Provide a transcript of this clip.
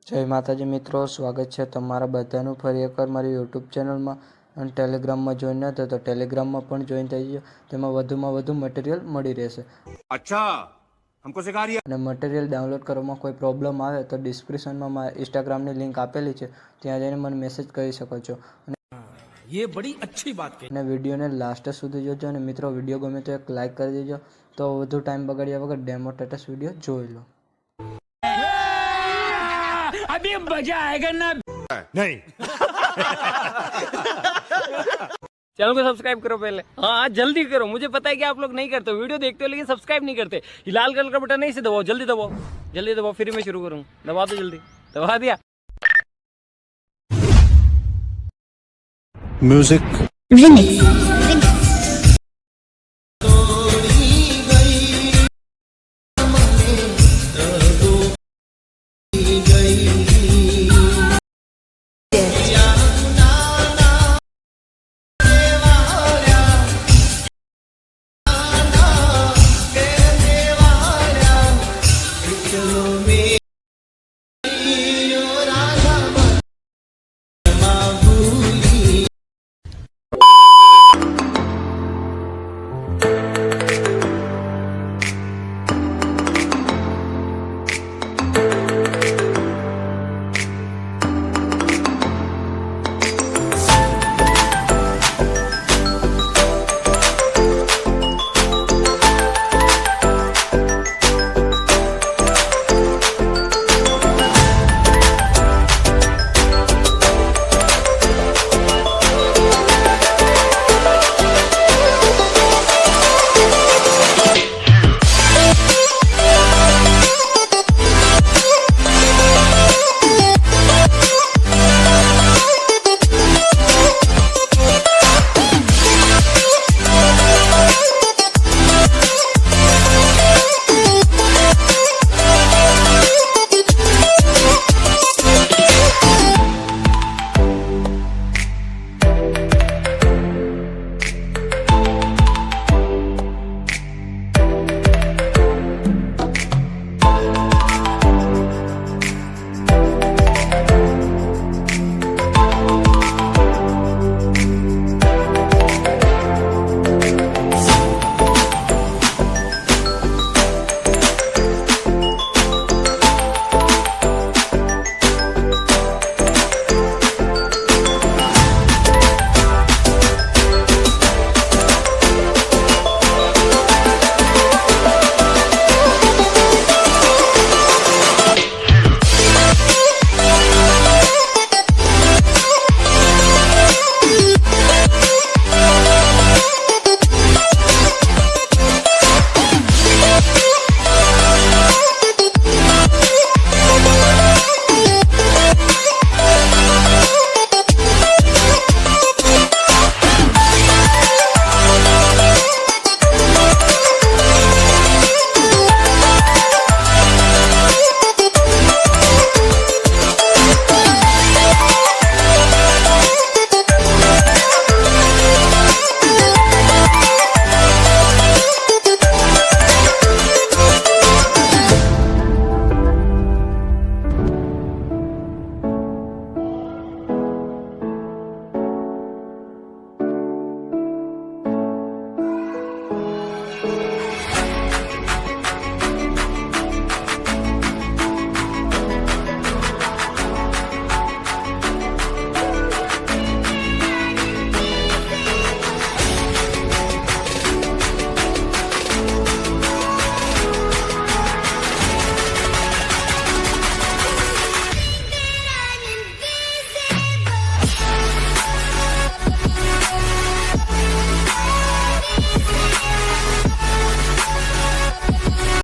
જય માતાજી મિત્રો, સ્વાગત છે તમારા બધાનું ફરી એકવાર મારી યુટ્યુબ ચેનલમાં અને ટેલિગ્રામમાં જોઈન ન થયો તો ટેલિગ્રામમાં પણ જોઈન થઈ ગયો. તેમાં વધુમાં વધુ મટીરિયલ મળી રહેશે. अच्छा हमको सिखा रही है। અને મટીરિયલ ડાઉનલોડ કરવામાં કોઈ પ્રોબ્લેમ આવે તો ડિસ્ક્રિપ્શનમાં મારા ઇન્સ્ટાગ્રામની લિંક આપેલી છે, ત્યાં જઈને મને મેસેજ કરી શકો છો. ये बड़ी अच्छी बात कही। અને વિડીયોને લાસ્ટ સુધી જોજો. અને મિત્રો, વિડીયો ગમે તો એક લાઇક કરી દેજો. તો વધુ ટાઈમ બગાડ્યા વગર ડેમો સ્ટેટસ વિડીયો જોઈ લો. अभी मजा आएगा ना। नहीं चैनल को सब्सक्राइब करो पहले। हाँ जल्दी करो, मुझे पता है कि आप लोग नहीं करते हो, वीडियो देखते हो लेकिन सब्सक्राइब नहीं करते। ये लाल कलर का बटन नहीं से दबाओ, जल्दी दबाओ, जल्दी दबाओ, फिर मैं शुरू करूँ। दबा दो जल्दी, दबा दिया। Music Remix.